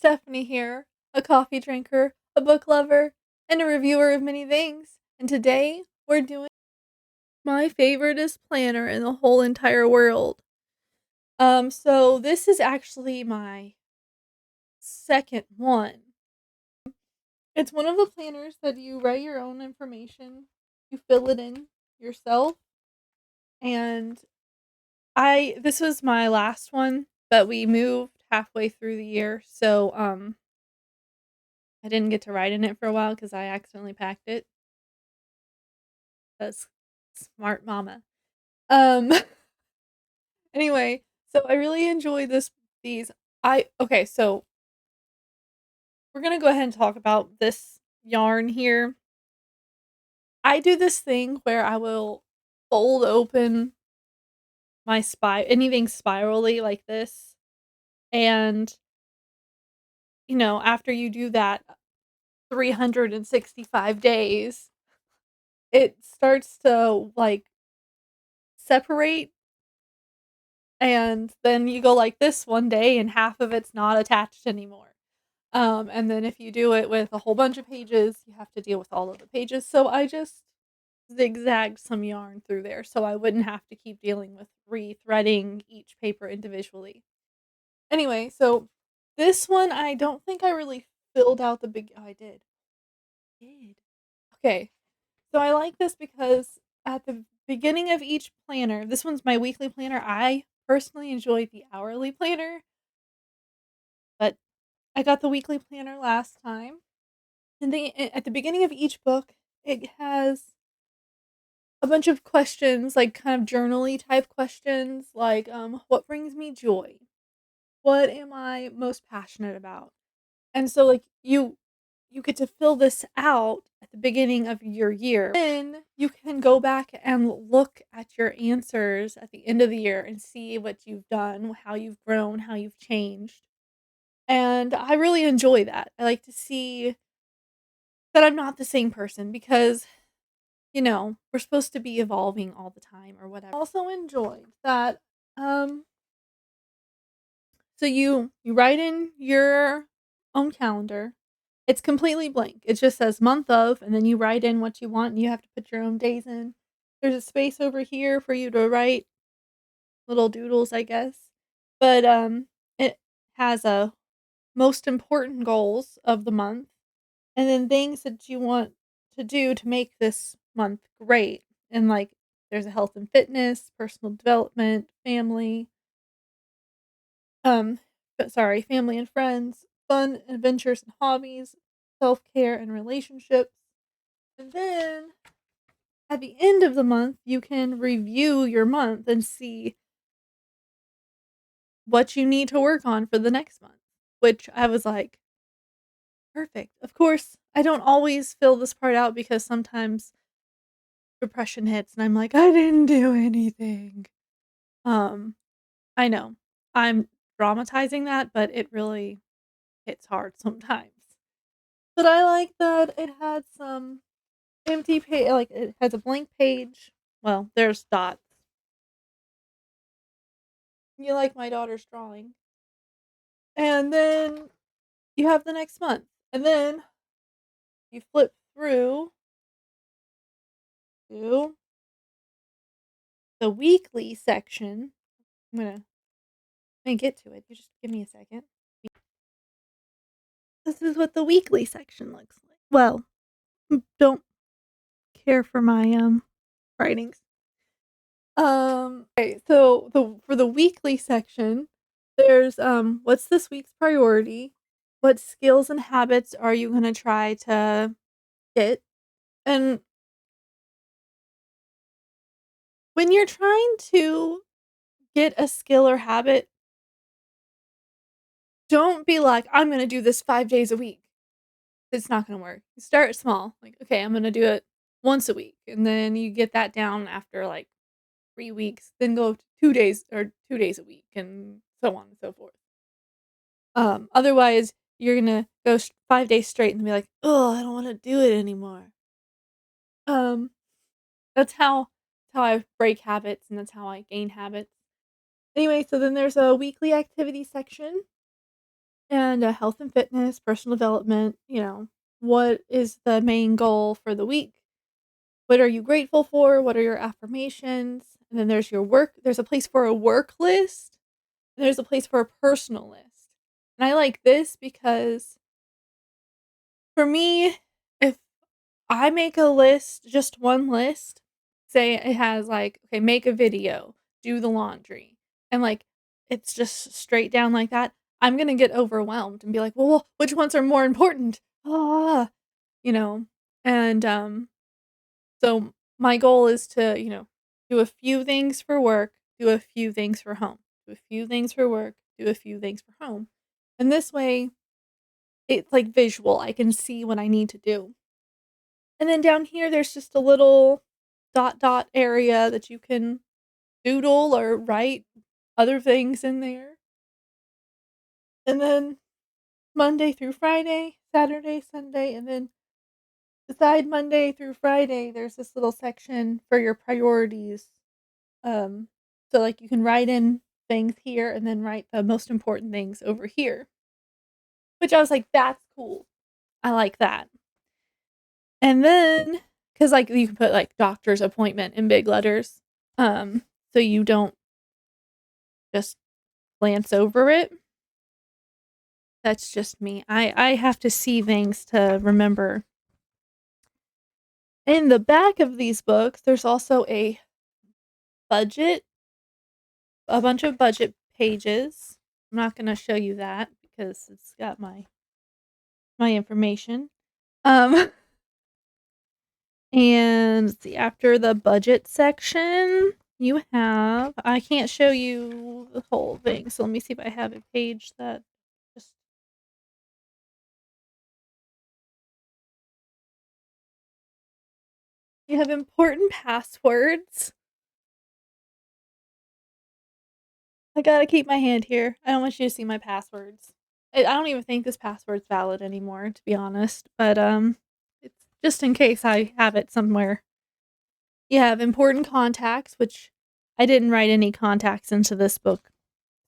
Stephanie here, a coffee drinker, a book lover, and a reviewer of many things. And today we're doing my favoriteest planner in the whole entire world. So this is actually my second one. It's one of the planners that you write your own information, you fill it in yourself, and this was my last one, but we moved halfway through the year, so I didn't get to write in it for a while because I accidentally packed it. That's smart mama. Um, anyway, so I really enjoy these. So we're gonna go ahead and talk about this yarn here. I do this thing where I will fold open my anything spirally like this, and after you do that 365 days, it starts to like separate. And then you go like this one day and half of it's not attached anymore. And then if you do it with a whole bunch of pages, you have to deal with all of the pages. So I just zigzagged some yarn through there so I wouldn't have to keep dealing with rethreading each paper individually. Anyway, so this one I don't think I really filled out oh, I did. Okay. So I like this because at the beginning of each planner, this one's my weekly planner. I personally enjoy the hourly planner, but I got the weekly planner last time. And at the beginning of each book, it has a bunch of questions, like kind of journaly type questions, like what brings me joy? What am I most passionate about? And so like you get to fill this out at the beginning of your year. Then you can go back and look at your answers at the end of the year and see what you've done, how you've grown, how you've changed. And I really enjoy that. I like to see that I'm not the same person because, we're supposed to be evolving all the time or whatever. I also enjoyed that so you write in your own calendar. It's completely blank. It just says month of, and then you write in what you want, and you have to put your own days in. There's a space over here for you to write little doodles, I guess. But it has a most important goals of the month, and then things that you want to do to make this month great. And like there's a health and fitness, personal development, family and friends, fun, adventures and hobbies, self-care and relationships. And then at the end of the month, you can review your month and see what you need to work on for the next month, which I was like, perfect. Of course, I don't always fill this part out because sometimes depression hits and I'm like, I didn't do anything. Um, I know I'm dramatizing that, but it really hits hard sometimes. But I like that it had some empty page, like it has a blank page. Well, there's dots. You like my daughter's drawing. And then you have the next month. And then you flip through to the weekly section. I'm gonna get to it. You just give me a second. This is what the weekly section looks like. Well, don't care for my writings. Okay, so for the weekly section, there's what's this week's priority? What skills and habits are you gonna try to get? And when you're trying to get a skill or habit, don't be like, I'm gonna do this 5 days a week. It's not gonna work. Start small. Like, okay, I'm gonna do it once a week, and then you get that down after like 3 weeks, then go to 2 days or 2 days a week, and so on and so forth. Otherwise, you're gonna go 5 days straight and be like, oh, I don't want to do it anymore. Um, that's how I break habits, and that's how I gain habits. Anyway, so then there's a weekly activity section, and health and fitness, personal development, what is the main goal for the week? What are you grateful for? What are your affirmations? And then there's your work. There's a place for a work list. And there's a place for a personal list. And I like this because for me, if I make a list, just one list, say it has like, okay, make a video, do the laundry, and like it's just straight down like that, I'm gonna get overwhelmed and be like, well, which ones are more important? Ah, you know, and so my goal is to, do a few things for work, do a few things for home, do a few things for work, do a few things for home. And this way, it's like visual. I can see what I need to do. And then down here, there's just a little dot area that you can doodle or write other things in there. And then Monday through Friday, Saturday, Sunday, and then beside Monday through Friday, there's this little section for your priorities. Um, so like you can write in things here and then write the most important things over here. Which I was like, that's cool. I like that. And then, because like you can put like doctor's appointment in big letters, so you don't just glance over it. That's just me. I have to see things to remember. In the back of these books, there's also a budget, a bunch of budget pages. I'm not going to show you that because it's got my information. And let's see, after the budget section, you have, I can't show you the whole thing, so let me see if I have a page that just, you have important passwords. I gotta keep my hand here. I don't want you to see my passwords. I don't even think this password's valid anymore, to be honest, but, it's just in case I have it somewhere. You have important contacts, which I didn't write any contacts into this book,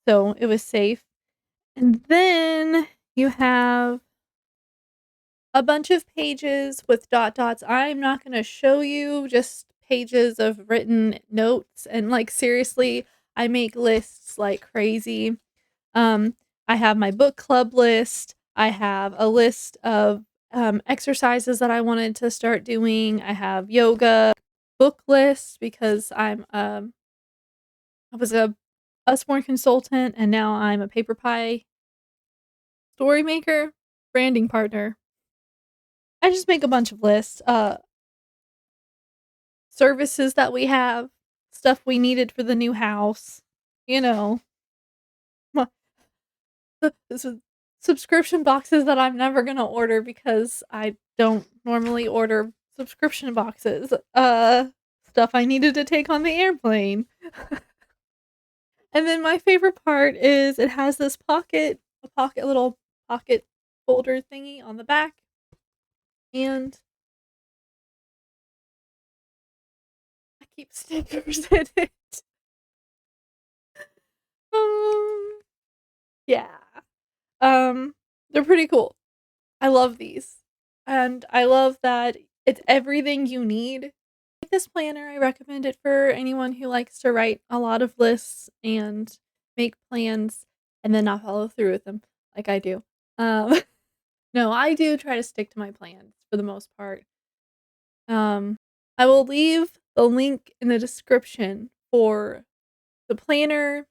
so it was safe. And then you have a bunch of pages with dot dots. I'm not going to show you, just pages of written notes. And like, seriously, I make lists like crazy. Um, I have my book club list. I have a list of exercises that I wanted to start doing. I have yoga book lists because I was a Usborne consultant and now I'm a paper pie story maker, branding partner. I just make a bunch of lists, services that we have, stuff we needed for the new house, you know, my this is subscription boxes that I'm never gonna order because I don't normally order subscription boxes, stuff I needed to take on the airplane. And then my favorite part is it has this little pocket folder thingy on the back, and I keep stickers in it. Um, yeah. They're pretty cool. I love these. And I love that it's everything you need. Like this planner, I recommend it for anyone who likes to write a lot of lists and make plans and then not follow through with them like I do. Um, no, I do try to stick to my plans for the most part. Um, I will leave the link in the description for the planner